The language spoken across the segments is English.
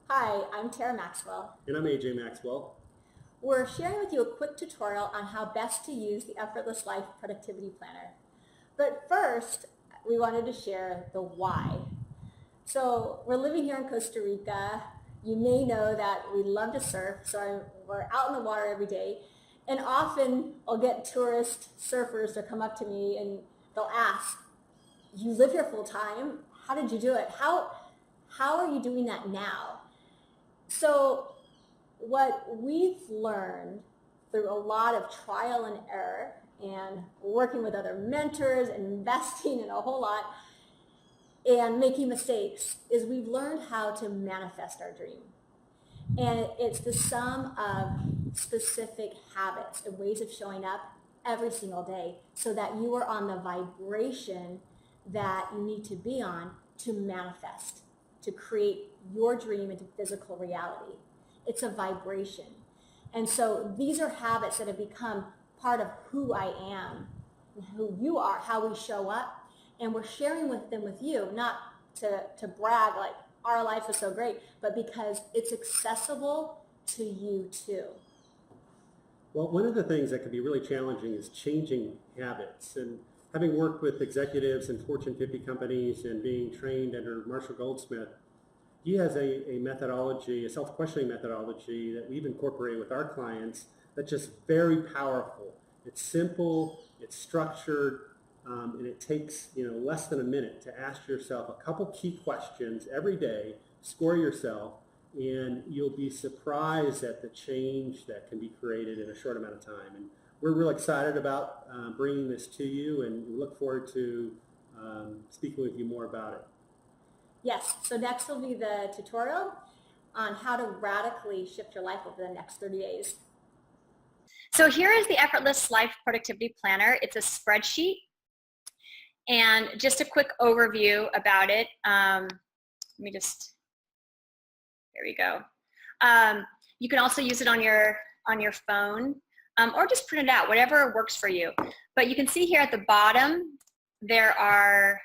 Hi, I'm Tara Maxwell. And I'm AJ Maxwell. We're sharing with you a quick tutorial on how best to use the Effortless Life Productivity Planner. But first, we wanted to share the why. So we're living here in Costa Rica. You may know that we love to surf, so we're out in the water every day. And often I'll get tourist surfers to come up to me and they'll ask, you live here full time? How did you do it? How are you doing that now? So what we've learned through a lot of trial and error and working with other mentors and investing in a whole lot and making mistakes is we've learned how to manifest our dream. And it's the sum of specific habits and ways of showing up every single day so that you are on the vibration that you need to be on to manifest, to create your dream into physical reality. It's a vibration. And so these are habits that have become part of who I am, who you are, how we show up. And we're sharing them with you, not to brag like our life is so great, but because it's accessible to you too. Well, one of the things that can be really challenging is changing habits. And having worked with executives in Fortune 50 companies and being trained under Marshall Goldsmith, he has a methodology, a self-questioning methodology that we've incorporated with our clients that's just very powerful. It's simple, it's structured, and it takes less than a minute to ask yourself a couple key questions every day, score yourself, and you'll be surprised at the change that can be created in a short amount of time. And we're real excited about bringing this to you, and we look forward to speaking with you more about it. Yes, so next will be the tutorial on how to radically shift your life over the next 30 days. So here is the Effortless Life Productivity Planner. It's a spreadsheet. And just a quick overview about it. There we go. You can also use it on your phone or just print it out, whatever works for you. But you can see here at the bottom, there are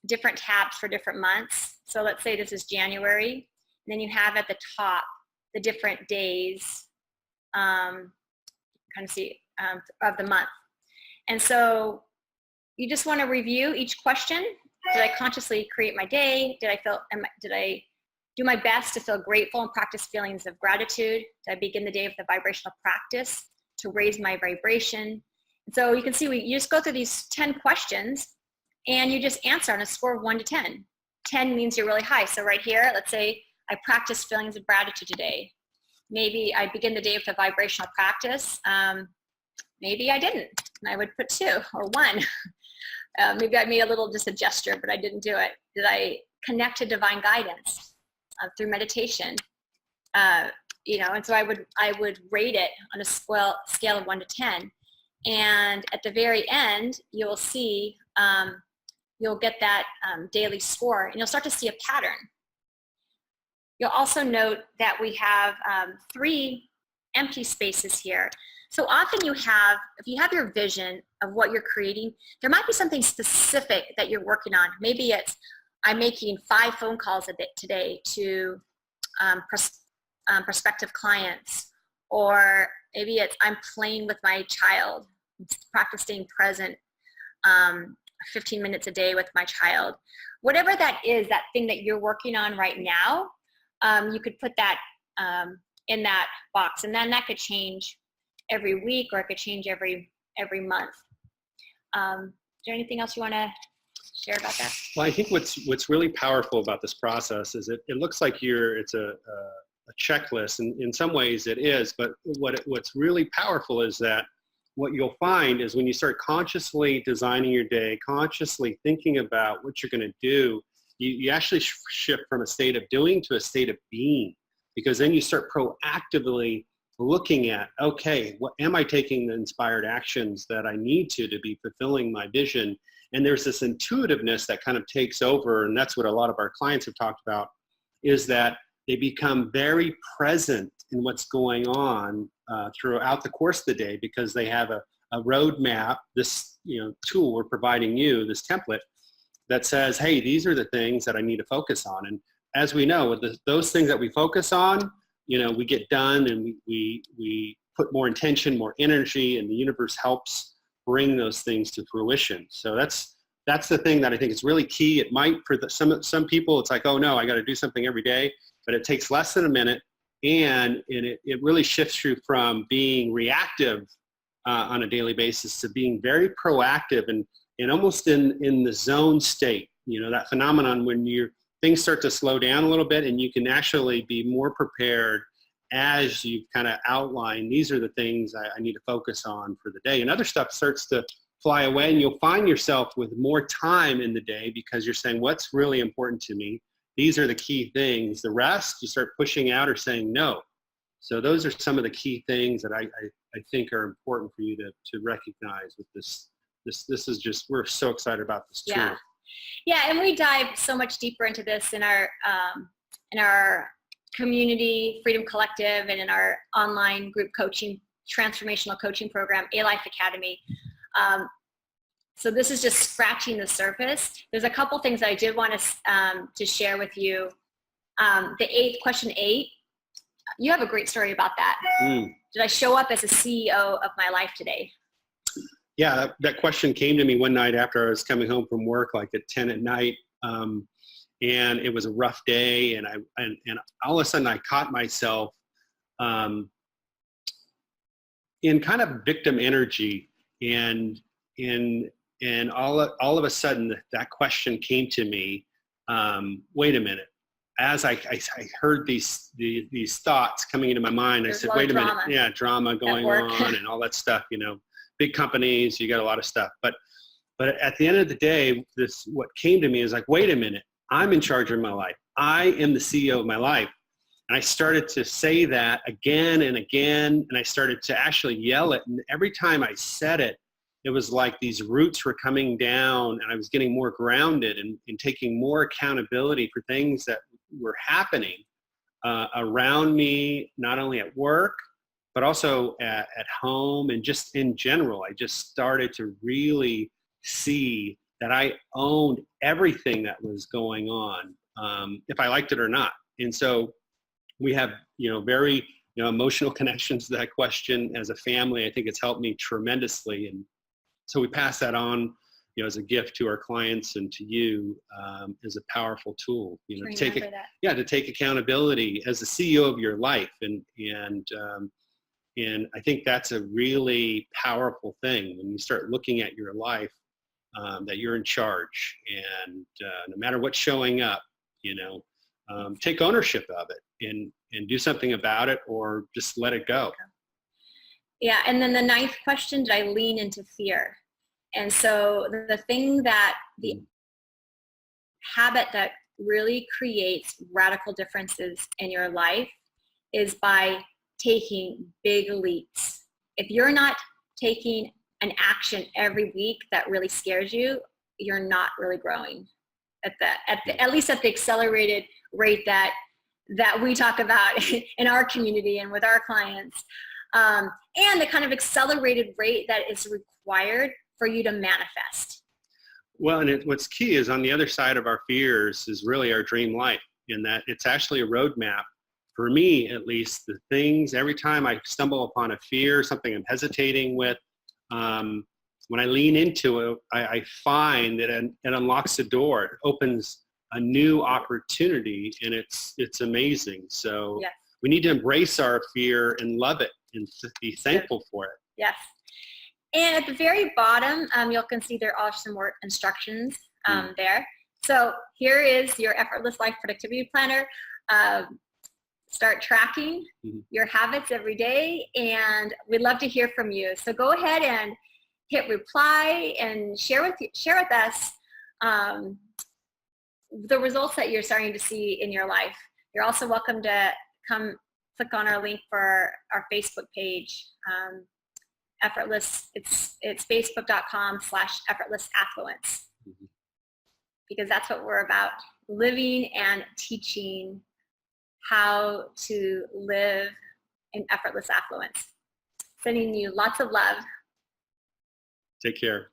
different tabs for different months. So let's say this is January. And then you have at the top the different days, kind of see, of the month. And so you just want to review each question. Did I consciously create my day? Did I do my best to feel grateful and practice feelings of gratitude? Did I begin the day with a vibrational practice to raise my vibration? And so you can see you just go through these 10 questions and you just answer on a score of 1 to 10. 10 means you're really high. So right here, let's say I practice feelings of gratitude today. Maybe I begin the day with a vibrational practice. Maybe I didn't, and I would put 2 or 1. Maybe I made just a gesture, but I didn't do it. Did I connect to divine guidance through meditation? And so I would rate it on a scale of 1 to 10. And at the very end, you'll see, you'll get that daily score, and you'll start to see a pattern. You'll also note that we have 3 empty spaces here. So often if you have your vision of what you're creating, there might be something specific that you're working on. Maybe it's, I'm making 5 phone calls today to prospective clients, or maybe it's, I'm playing with my child, practicing present 15 minutes a day with my child. Whatever that is, that thing that you're working on right now, you could put that in that box, and then that could change every week, or it could change every month. Is there anything else you want to share about that? Well, I think what's really powerful about this process is it looks like it's a checklist, and in some ways it is, but what's really powerful is that what you'll find is when you start consciously designing your day, consciously thinking about what you're going to do, you actually shift from a state of doing to a state of being, because then you start proactively looking at, okay, what am I taking the inspired actions that I need to be fulfilling my vision? And there's this intuitiveness that kind of takes over, and that's what a lot of our clients have talked about, is that they become very present in what's going on throughout the course of the day, because they have a roadmap, this tool we're providing you, this template that says, hey, these are the things that I need to focus on. And as we know, with those things that we focus on, we get done, and we put more intention, more energy, and the universe helps bring those things to fruition. So that's the thing that I think is really key. It might, for some people, it's like, oh no, I got to do something every day, but it takes less than a minute, and it really shifts you from being reactive on a daily basis to being very proactive and almost in the zone state. That phenomenon when things start to slow down a little bit, and you can actually be more prepared as you kind of outline, these are the things I need to focus on for the day. And other stuff starts to fly away, and you'll find yourself with more time in the day because you're saying, what's really important to me? These are the key things. The rest, you start pushing out or saying no. So those are some of the key things that I think are important for you to recognize with this. This is just, we're so excited about this tool. Yeah, and we dive so much deeper into this in our community, Freedom Collective, and in our online group coaching, transformational coaching program, A-Life Academy. So this is just scratching the surface. There's a couple things that I did want to share with you. Question 8, you have a great story about that. Did I show up as a CEO of my life today? Yeah, that question came to me one night after I was coming home from work, like at 10 at night. And it was a rough day, and all of a sudden I caught myself in kind of victim energy, and all of a sudden that question came to me. Wait a minute. As I heard these thoughts coming into my mind, I said, wait a minute. Yeah, drama going on and all that stuff, big companies, you got a lot of stuff. But at the end of the day, what came to me is like, wait a minute, I'm in charge of my life. I am the CEO of my life. And I started to say that again and again, and I started to actually yell it. And every time I said it, it was like these roots were coming down, and I was getting more grounded and taking more accountability for things that were happening around me, not only at work, but also at home and just in general. I just started to really see that I owned everything that was going on, if I liked it or not. And so we have, very, emotional connections to that question as a family. I think it's helped me tremendously. And so we pass that on, as a gift to our clients and to you, as a powerful tool, to take accountability as the CEO of your life. And I think that's a really powerful thing when you start looking at your life, that you're in charge, and no matter what's showing up, take ownership of it and do something about it, or just let it go. Yeah, and then the 9th question, did I lean into fear? And so the habit that really creates radical differences in your life is by taking big leaps. If you're not taking an action every week that really scares you, you're not really growing at least at the accelerated rate that we talk about in our community and with our clients, and the kind of accelerated rate that is required for you to manifest. Well, and what's key is on the other side of our fears is really our dream life, in that it's actually a roadmap. For me, at least, the things, every time I stumble upon a fear, something I'm hesitating with, when I lean into it, I find that it unlocks the door. It opens a new opportunity, and it's amazing. So yes, we need to embrace our fear and love it and be thankful for it. Yes. And at the very bottom, you can see there are some more instructions there. So here is your Effortless Life Productivity Planner. Start tracking your habits every day, and we'd love to hear from you. So go ahead and hit reply and share with us the results that you're starting to see in your life. You're also welcome to come click on our link for our Facebook page. Effortless, it's facebook.com/effortlessaffluence, because that's what we're about, living and teaching how to live in effortless affluence. Sending you lots of love. Take care.